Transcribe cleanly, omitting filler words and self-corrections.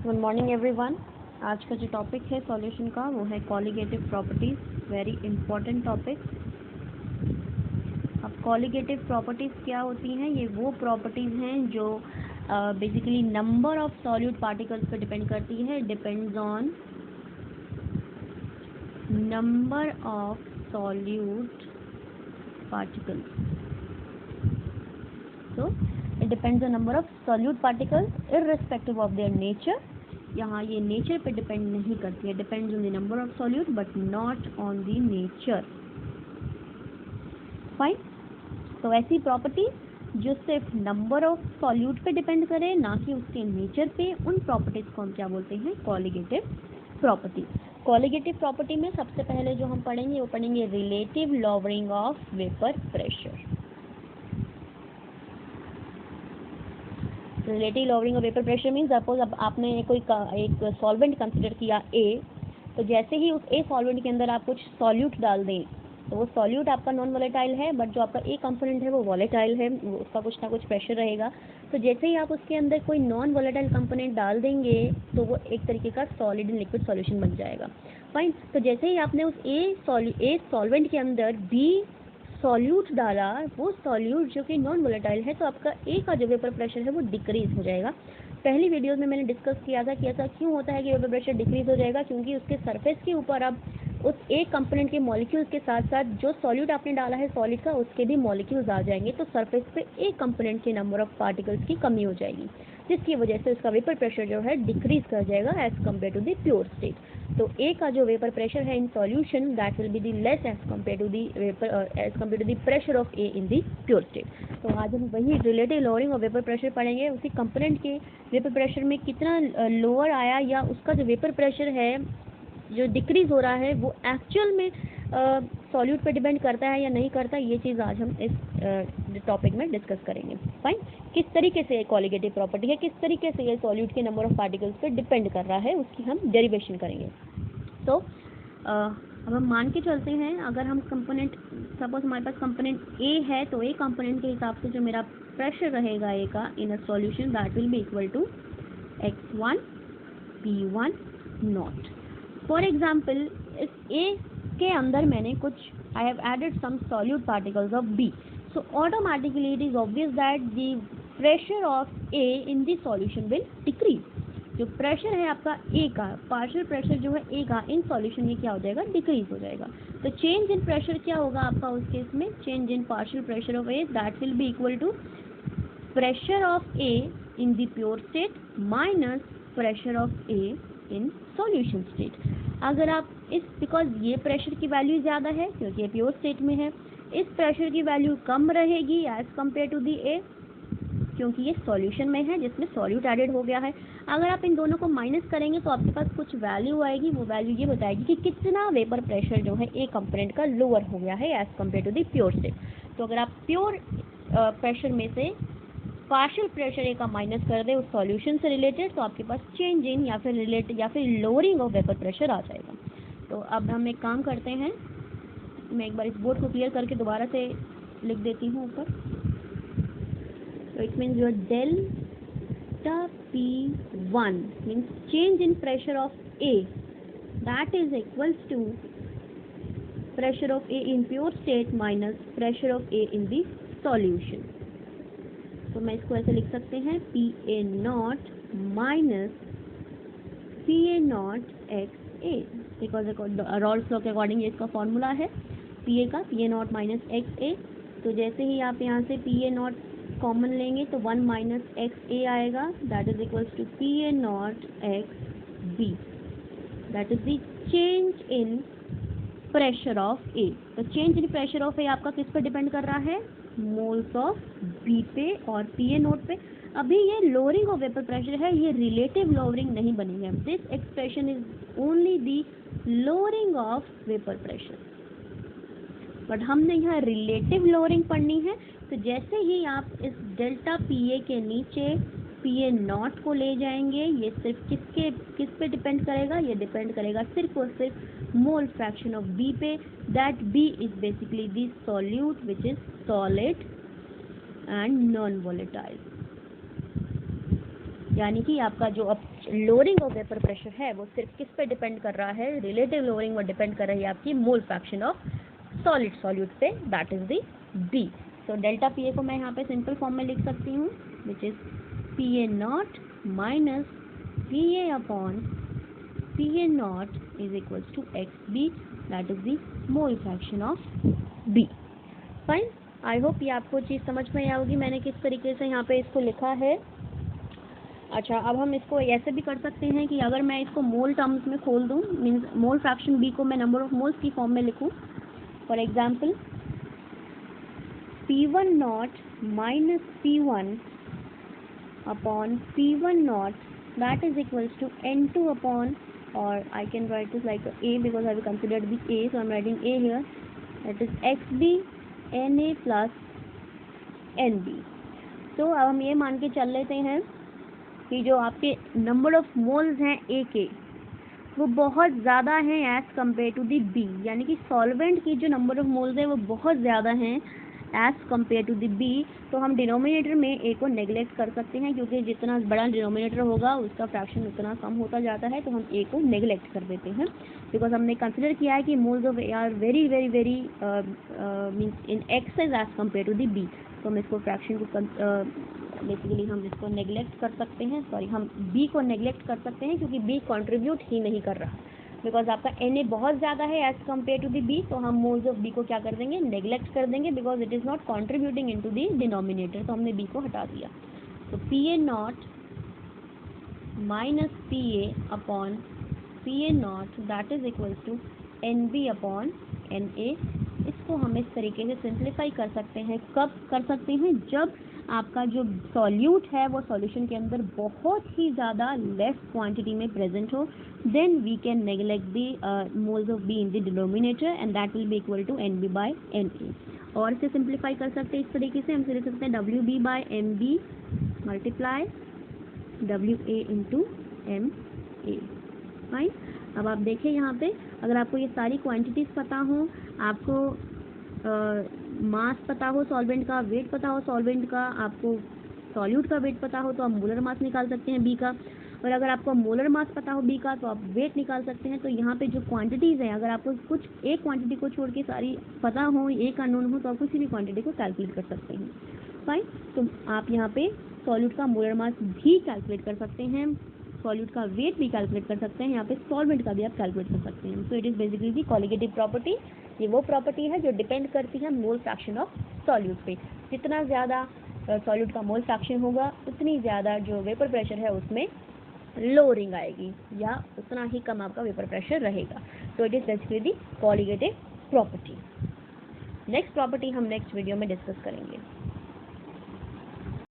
Good morning everyone. आज का जो टॉपिक है सॉल्यूशन का वो है colligative properties, very important topic. अब कॉलिगेटिव प्रॉपर्टीज़ क्या होती हैं? ये वो प्रॉपर्टीज़ हैं जो basically number of solute particles पे डिपेंड करती है। Depends on number of solute particles. So it depends on number of solute particles irrespective of their nature। यहाँ ये नेचर पे डिपेंड नहीं करती है। Depends on the number of solute but not on the nature. Fine. तो ऐसी property जो सिर्फ नंबर ऑफ सॉल्यूट पे डिपेंड करे, ना कि उसके नेचर पे, उन प्रॉपर्टीज को हम क्या बोलते हैं? Colligative property. कॉलिगेटिव प्रॉपर्टी में सबसे पहले जो हम पढ़ेंगे वो पढ़ेंगे relative lowering of vapour pressure. Relative lowering of vapour pressure means suppose अब आपने कोई एक सॉल्वेंट कंसिडर किया ए, तो जैसे ही उस ए सॉल्वेंट के अंदर आप कुछ सॉल्यूट डाल दें तो वो सॉल्यूट आपका नॉन वोलेटाइल है, बट जो आपका ए कंपोनेंट है वो वोलेटाइल है, उसका कुछ ना कुछ प्रेशर रहेगा। तो जैसे ही आप उसके अंदर कोई नॉन वोलेटाइल कंपोनेंट डाल देंगे तो वो एक तरीके का सॉलिड एंड लिक्विड सॉल्यूशन बन जाएगा। फाइन। तो जैसे ही आपने उस ए सॉल्वेंट के अंदर बी सॉल्यूट डाला, वो सॉल्यूट जो कि नॉन वोलेटाइल है, तो आपका ए का जो वेपर प्रेशर है वो डिक्रीज हो जाएगा। पहली वीडियोस में मैंने डिस्कस किया था कि ऐसा क्यों होता है कि वेपर प्रेशर डिक्रीज हो जाएगा, क्योंकि उसके सरफेस के ऊपर अब उस एक कंपोनेंट के मॉलिक्यूल्स के साथ साथ जो सॉल्यूट आपने डाला है सॉलिड का, उसके भी मॉलिक्यूल्स आ जाएंगे। तो सरफेस पे एक कंपोनेंट के नंबर ऑफ पार्टिकल्स की कमी हो जाएगी, जिसकी वजह से उसका वेपर प्रेशर जो है डिक्रीज कर जाएगा as compare to the pure state. तो ए का जो वेपर प्रेशर है in solution that will be the less as compare to the pressure of A in the pure state. तो आज हम वही relative lowering of vapour pressure पढ़ेंगे। उसी कंपोनेंट के वेपर प्रेशर में कितना लोअर आया, या उसका जो वेपर प्रेशर है जो डिक्रीज हो रहा है वो एक्चुअल में सॉल्यूट पे डिपेंड करता है या नहीं करता, ये चीज़ आज हम इस टॉपिक में डिस्कस करेंगे। फाइन। किस तरीके से ये कॉलिगेटिव प्रॉपर्टी है, किस तरीके से ये सॉल्यूट के नंबर ऑफ पार्टिकल्स पे डिपेंड कर रहा है, उसकी हम डेरिवेशन करेंगे। तो अब हम मान के चलते हैं, अगर हम कंपोनेंट सपोज हमारे पास कंपोनेंट ए है, तो ए कंपोनेंट के हिसाब से जो मेरा प्रेशर रहेगा ए का in a solution that will be equal to x1 p1 naught. For example इस ए के अंदर मैंने कुछ I have added some solute particles of B, so automatically it is obvious that the pressure of A in the solution will decrease. जो pressure है आपका ए का, partial pressure जो है ए का इन सॉल्यूशन में क्या हो जाएगा? डिक्रीज हो जाएगा। तो चेंज इन प्रेशर क्या होगा आपका उस केस में? Change in partial pressure of A that will be equal to pressure of A in the pure state minus pressure of A in solution state. अगर आप इस बिकॉज ये प्रेशर की वैल्यू ज़्यादा है क्योंकि ये प्योर स्टेट में है, इस प्रेशर की वैल्यू कम रहेगी एज कम्पेयर टू दी ए, क्योंकि ये सॉल्यूशन में है जिसमें सॉल्यूट एडेड हो गया है। अगर आप इन दोनों को माइनस करेंगे तो आपके पास कुछ वैल्यू आएगी, वो वैल्यू ये बताएगी कि कितना वेपर प्रेशर जो है ए कंपोनेंट का लोअर हो गया है as compare to the pure state. तो अगर आप प्योर प्रेशर में से पार्शियल प्रेशर ए का माइनस कर दे उस सॉल्यूशन से रिलेटेड, तो आपके पास चेंज इन या फिर लोअरिंग ऑफ वेपर प्रेशर आ जाएगा। तो अब हम एक काम करते हैं, मैं एक बार इस बोर्ड को क्लियर करके दोबारा से लिख देती हूँ ऊपर। तो it means your delta P1 means change in pressure of A that is equals to pressure of A in pure state minus pressure of A in the solution. तो मैं इसको ऐसे लिख सकते हैं PA naught minus PA naught XA, because Raoult's law के according ये इसका फॉर्मूला है PA का, PA नॉट माइनस XA। तो जैसे ही आप यहाँ से PA नॉट कॉमन लेंगे तो 1 माइनस XA आएगा, that is equals to PA naught XB, that is the change in pressure of A. तो change in pressure of A आपका किस पर डिपेंड कर रहा है? मोल्स ऑफ बी पे और PA नोट पे। अभी ये लोअरिंग ऑफ वेपर प्रेशर है, ये रिलेटिव लोअरिंग नहीं बनी है। This expression is only the lowering of vapour pressure, but हमने यहाँ रिलेटिव लोअरिंग पढ़नी है। तो जैसे ही आप इस डेल्टा PA के नीचे PA नॉट को ले जाएंगे, ये सिर्फ किस पे डिपेंड करेगा? ये डिपेंड करेगा सिर्फ और सिर्फ मोल फ्रैक्शन ऑफ B पे, that B is basically the solute which is solid and non volatile. यानी कि आपका जो अब लोअरिंग ऑफ वेपर प्रेशर है वो सिर्फ किस पे डिपेंड कर रहा है, रिलेटिव लोअरिंग वो डिपेंड कर रही है आपकी mole fraction of solid solute पे, that is the B. So delta P A को मैं यहाँ पे सिंपल फॉर्म में लिख सकती हूँ, which is P A naught minus P A upon P A naught is equals to X B, that is the mole fraction of B. Fine, I hope ये आपको चीज़ समझ में आएगी मैंने किस तरीके से यहाँ पे इसको लिखा है। अच्छा, अब हम इसको ऐसे भी कर सकते हैं कि अगर मैं इसको मोल टर्म्स में खोल दूँ, मीन्स मोल फ्रैक्शन बी को मैं नंबर ऑफ मोल्स की फॉर्म में लिखूँ। For example P1 naught minus P1 upon P1 naught, that is equals to N2 upon, or I can write this like A because I have considered the A, so I am writing A here, that is XB NA plus NB। तो अब हम ये मान के चल लेते हैं कि जो आपके नंबर ऑफ मोल्स हैं A के वो बहुत ज़्यादा हैं as compare to the B, यानी कि सॉल्वेंट की जो नंबर ऑफ मोल्स है वो बहुत ज़्यादा हैं as compare to the B. तो हम डिनोमिनेटर में ए को नेगलेक्ट कर सकते हैं, क्योंकि जितना बड़ा डिनोमिनेटर होगा उसका फ्रैक्शन उतना कम होता जाता है, तो हम ए को नेगलेक्ट कर देते हैं, बिकॉज हमने कंसिडर किया है कि moles of A are very very very means in excess as compare to the B. तो हम इसको फ्रैक्शन को बेसिकली हम इसको नेगलेक्ट कर सकते हैं, सॉरी हम बी को नेगलेक्ट कर सकते हैं, क्योंकि बी कंट्रीब्यूट ही नहीं कर रहा, बिकॉज आपका एन ए बहुत ज़्यादा है as compare to the B. तो हम मोल्स ऑफ बी को क्या कर देंगे, नेगलेक्ट कर देंगे, because it is not contributing in to the denominator. तो हमने बी को हटा दिया। तो P A naught minus P A upon P A naught, that is equals to N B upon N A. इसको हम इस तरीके से सिंप्लीफाई कर सकते हैं। कब कर सकते हैं, जब आपका जो सॉल्यूट है वो सॉल्यूशन के अंदर बहुत ही ज़्यादा लेस क्वांटिटी में प्रेजेंट हो, then we can neglect the moles of B in the denominator and that will be equal to N B by N A. और इसे सिंप्लीफाई कर सकते हैं इस तरीके से, हम इसे लिख सकते हैं W B by M B multiply W A into M A. Fine, अब आप देखें यहाँ पे, अगर आपको ये सारी क्वांटिटीज़ पता हो, आपको मास पता हो सॉल्वेंट का, वेट पता हो सॉल्वेंट का, आपको सॉल्यूट का वेट पता हो, तो आप मोलर मास निकाल सकते हैं बी का। और अगर आपको मोलर मास पता हो बी का, तो आप वेट निकाल सकते हैं। तो यहाँ पे जो क्वांटिटीज़ हैं, अगर आपको कुछ एक क्वांटिटी को छोड़ के सारी पता हो, एक अननोन हो, तो आप किसी भी क्वांटिटी को कैलकुलेट कर सकते हैं। फाइन, तो आप यहाँ पे सॉल्यूट का मोलर मास भी कैलकुलेट कर सकते हैं, सॉल्यूट का वेट भी कैलकुलेट कर सकते हैं, यहाँ पे सॉल्वेंट का भी आप कैलकुलेट कर सकते हैं। So it is basically the colligative property. ये वो प्रॉपर्टी है जो डिपेंड करती है मोल फ्रैक्शन ऑफ सॉल्यूट पे। जितना ज़्यादा सॉल्यूट का मोल फ्रैक्शन होगा, उतनी ज़्यादा जो वेपर प्रेशर है उसमें लोअरिंग आएगी, या उतना ही कम आपका वेपर प्रेशर रहेगा। तो it is basically the colligative property. Next property हम नेक्स्ट वीडियो में डिस्कस करेंगे।